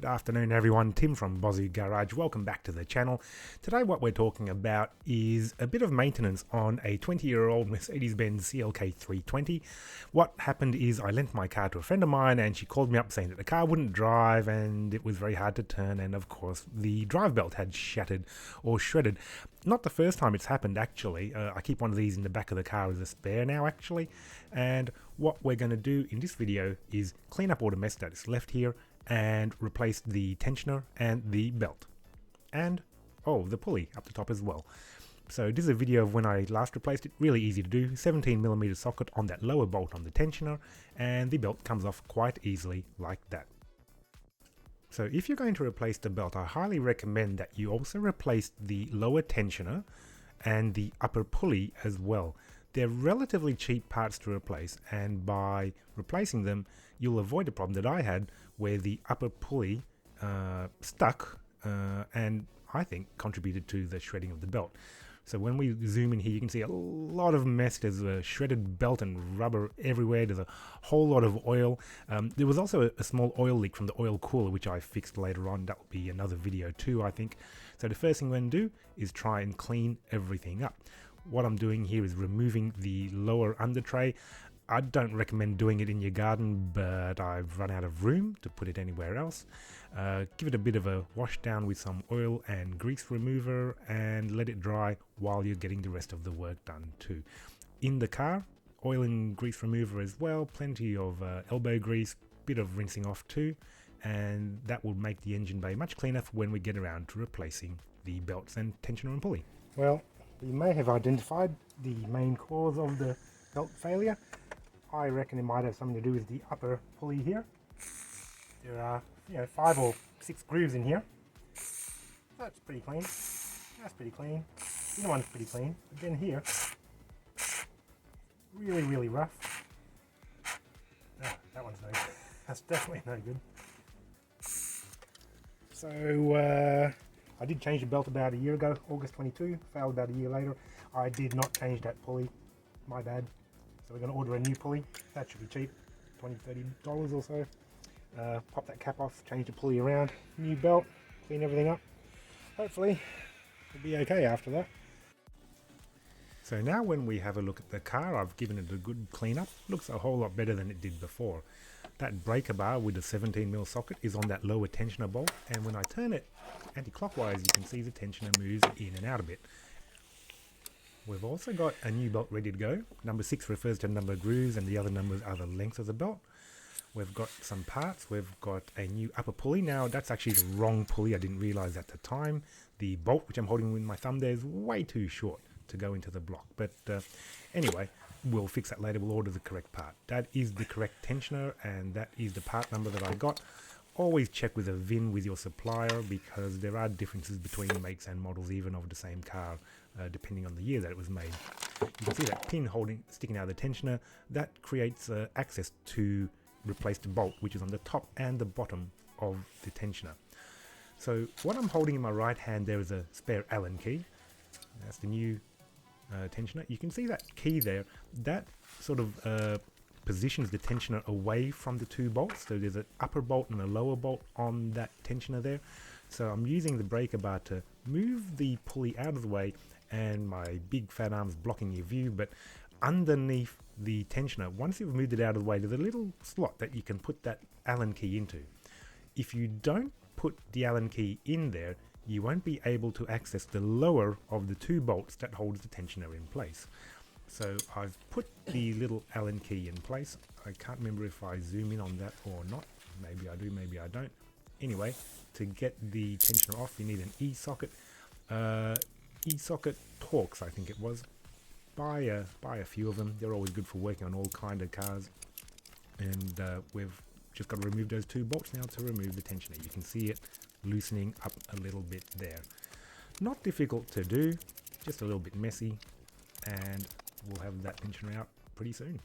afternoon everyone, Tim from Bozzy Garage. Welcome back to the channel. Today what we're talking about is a bit of maintenance on a 20-year-old Mercedes Benz CLK 320. What happened is I lent my car to a friend of mine and she called me up saying that the car wouldn't drive and it was very hard to turn, and of course the drive belt had shattered or shredded. Not the first time it's happened actually. I keep one of these in the back of the car as a spare now actually, and what we're going to do in this video is clean up all the mess that is left here and replace the tensioner and the belt and the pulley up the top as well. So this is a video of when I last replaced it. Really easy to do. 17mm socket on that lower bolt on the tensioner, and the belt comes off quite easily like that. So if you're going to replace the belt, I highly recommend that you also replace the lower tensioner and the upper pulley as well. They're relatively cheap parts to replace, and by replacing them you'll avoid the problem that I had where the upper pulley stuck and I think contributed to the shredding of the belt. So when we zoom in here you can see a lot of mess. There's a shredded belt and rubber everywhere. There's a whole lot of oil. There was also a small oil leak from the oil cooler which I fixed later on. That will be another video too, I think. So the first thing we're going to do is try and clean everything up. What I'm doing here is removing the lower under tray. I don't recommend doing it in your garden, but I've run out of room to put it anywhere else. Give it a bit of a wash down with some oil and grease remover and let it dry while you're getting the rest of the work done too. In the car, oil and grease remover as well, plenty of elbow grease, bit of rinsing off too, and that will make the engine bay much cleaner for when we get around to replacing the belts and tensioner and pulley. Well, we may have identified the main cause of the belt failure. I reckon it might have something to do with the upper pulley here. There are 5 or 6 grooves in here. That's pretty clean. That's pretty clean. The other one's pretty clean. But then here, really rough. That one's no good. That's definitely no good. So I did change the belt about a year ago, August 22, failed about a year later. I did not change that pulley, my bad. So we're going to order a new pulley. That should be cheap, $20–30 or so. Pop that cap off, change the pulley around, new belt, clean everything up. Hopefully it'll be okay after that. So now when we have a look at the car, I've given it a good clean up. Looks a whole lot better than it did before. That breaker bar with the 17mm socket is on that lower tensioner bolt, and when I turn it anti-clockwise you can see the tensioner moves in and out a bit. We've also got a new belt ready to go. Number 6 refers to number of grooves and the other numbers are the length of the belt. We've got some parts. We've got a new upper pulley. Now that's actually the wrong pulley. I didn't realize at the time. The bolt which I'm holding with my thumb there is way too short to go into the block. But anyway, we'll fix that later. We'll order the correct part. That is the correct tensioner and that is the part number that I got. Always check with a VIN with your supplier because there are differences between makes and models even of the same car depending on the year that it was made. You can see that pin sticking out of the tensioner. That creates access to replace the bolt which is on the top and the bottom of the tensioner. So what I'm holding in my right hand there is a spare Allen key. That's the new tensioner. You can see that key there. That sort of positions the tensioner away from the 2 bolts. So there's an upper bolt and a lower bolt on that tensioner there. So I'm using the breaker bar to move the pulley out of the way, and my big fat arm's blocking your view, but underneath the tensioner, once you've moved it out of the way, there's a little slot that you can put that Allen key into. If you don't put the Allen key in there, you won't be able to access the lower of the 2 bolts that holds the tensioner in place. So I've put the little Allen key in place. I can't remember if I zoom in on that or not. Maybe I do, maybe I don't. Anyway, to get the tensioner off you need an E-socket. E-socket Torx I think it was. Buy a few of them. They're always good for working on all kind of cars. And we've just got to remove those 2 bolts now to remove the tensioner. You can see it loosening up a little bit there. Not difficult to do, just a little bit messy, and we'll have that tensioner out pretty soon.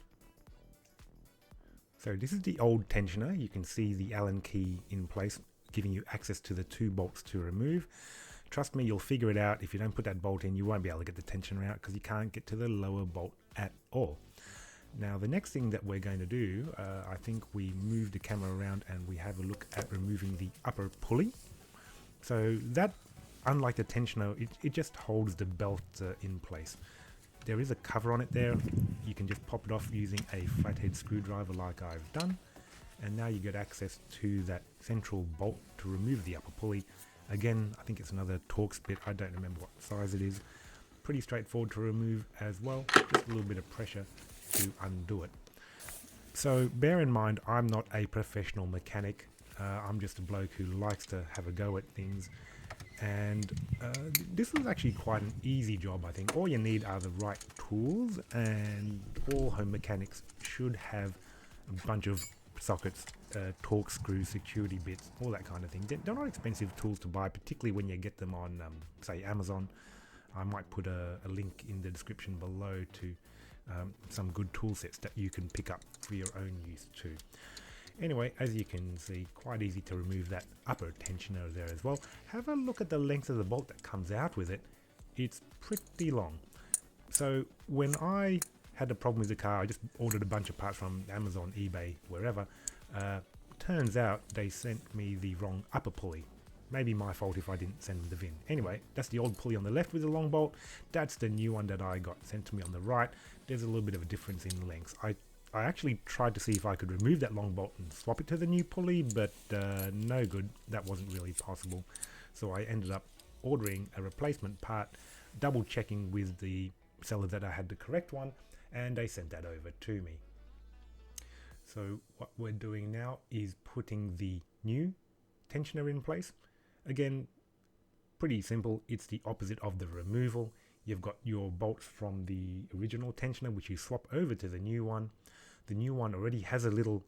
So this is the old tensioner. You can see the Allen key in place giving you access to the 2 bolts to remove. Trust me, you'll figure it out. If you don't put that bolt in, you won't be able to get the tensioner out because you can't get to the lower bolt at all. Now the next thing that we're going to do, I think we move the camera around and we have a look at removing the upper pulley. So that, unlike the tensioner, it just holds the belt in place. There is a cover on it there. You can just pop it off using a flathead screwdriver like I've done. And now you get access to that central bolt to remove the upper pulley. Again, I think it's another Torx bit. I don't remember what size it is. Pretty straightforward to remove as well. Just a little bit of pressure to undo it. So bear in mind, I'm not a professional mechanic. I'm just a bloke who likes to have a go at things. And this was actually quite an easy job, I think. All you need are the right tools, and all home mechanics should have a bunch of sockets, Torx screws, security bits, all that kind of thing. They're not expensive tools to buy, particularly when you get them on, say, Amazon. I might put a link in the description below to some good tool sets that you can pick up for your own use too. Anyway, as you can see, quite easy to remove that upper tensioner there as well. Have a look at the length of the bolt that comes out with it. It's pretty long. So when I had a problem with the car, I just ordered a bunch of parts from Amazon, eBay, wherever. Turns out they sent me the wrong upper pulley. Maybe my fault if I didn't send them the VIN. Anyway, that's the old pulley on the left with the long bolt. That's the new one that I got sent to me on the right. There's a little bit of a difference in lengths. I actually tried to see if I could remove that long bolt and swap it to the new pulley, but no good. That wasn't really possible. So I ended up ordering a replacement part, double checking with the seller that I had the correct one, and they sent that over to me. So what we're doing now is putting the new tensioner in place. Again, pretty simple. It's the opposite of the removal. You've got your bolts from the original tensioner, which you swap over to the new one. The new one already has a little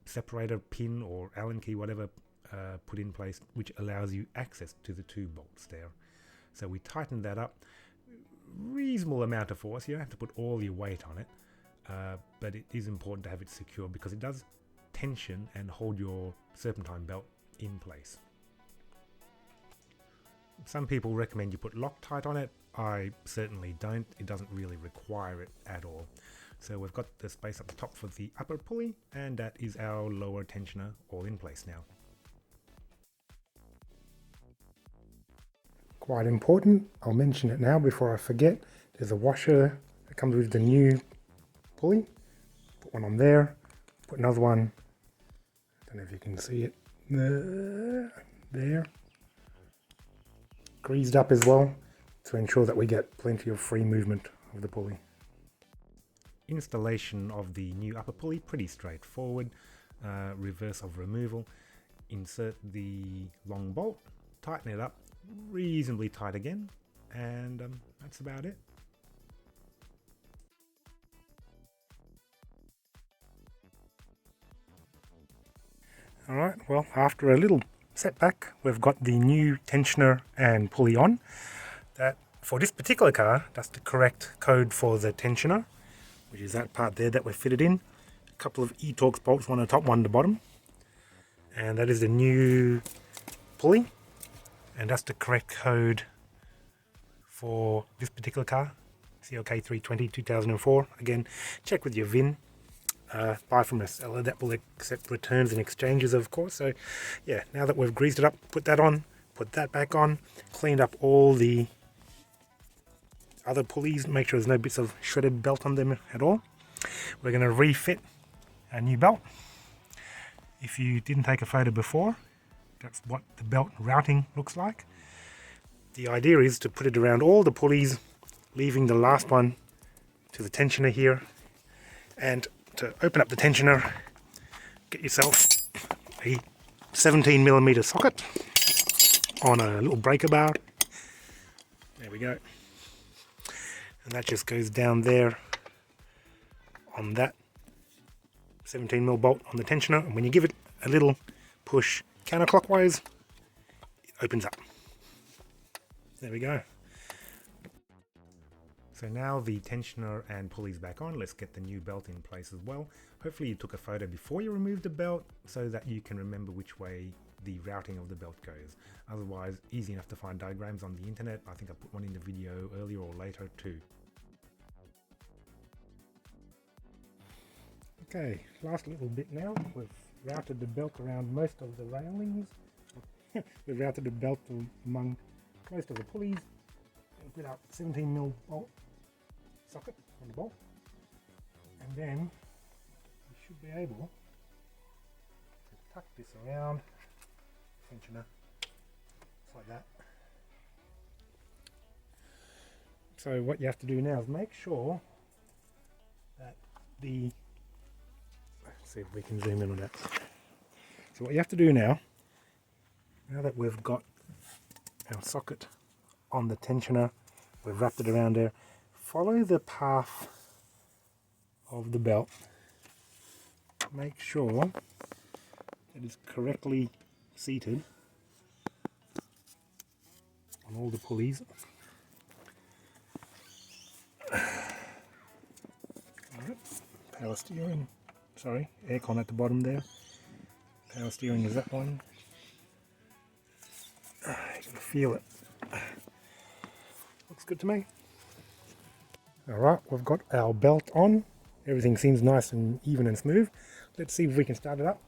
separator pin or Allen key, whatever, put in place, which allows you access to the two bolts there. So we tighten that up. Reasonable amount of force. You don't have to put all your weight on it, but it is important to have it secure because it does tension and hold your serpentine belt in place. Some people recommend you put Loctite on it. I certainly don't. It doesn't really require it at all. So we've got the space up the top for the upper pulley, and that is our lower tensioner all in place now. Quite important, I'll mention it now before I forget. There's a washer that comes with the new pulley. Put one on there, put another one, I don't know if you can see it, there. Greased up as well to ensure that we get plenty of free movement of the pulley. Installation of the new upper pulley, pretty straightforward. Reverse of removal. Insert the long bolt, tighten it up reasonably tight again, and that's about it. Alright, well, after a little setback, we've got the new tensioner and pulley on. That, for this particular car, that's the correct code for the tensioner, which is that part there that we're fitted in. A couple of E-Torx bolts, one on the top, one on the bottom. And that is the new pulley. And that's the correct code for this particular car, CLK 320 2004. Again, check with your VIN. Buy from a seller that will accept returns and exchanges, of course. So yeah, now that we've greased it up, put that on, put that back on, cleaned up all the other pulleys, make sure there's no bits of shredded belt on them at all. We're going to refit a new belt. If you didn't take a photo before, that's what the belt routing looks like. The idea is to put it around all the pulleys, leaving the last one to the tensioner here. And to open up the tensioner, get yourself a 17mm socket on a little breaker bar. There we go. And that just goes down there on that 17mm bolt on the tensioner. And when you give it a little push counterclockwise, it opens up. There we go. So now the tensioner and pulley's back on, let's get the new belt in place as well. Hopefully you took a photo before you removed the belt so that you can remember which way the routing of the belt goes. Otherwise, easy enough to find diagrams on the internet. I think I put one in the video earlier or later too. Okay, last little bit now. We've routed the belt around most of the railings. We've routed the belt among most of the pulleys. And put out 17mm bolt socket on the bolt. And then we should be able to tuck this around tensioner just like that. So what you have to do now is make sure that let's see if we can zoom in on that. So what you have to do now that we've got our socket on the tensioner, we've wrapped it around there, follow the path of the belt. Make sure it is correctly seated on all the pulleys. Alright, power steering, sorry, aircon at the bottom there. Power steering is that one. You can feel it. Looks good to me. Alright, we've got our belt on. Everything seems nice and even and smooth. Let's see if we can start it up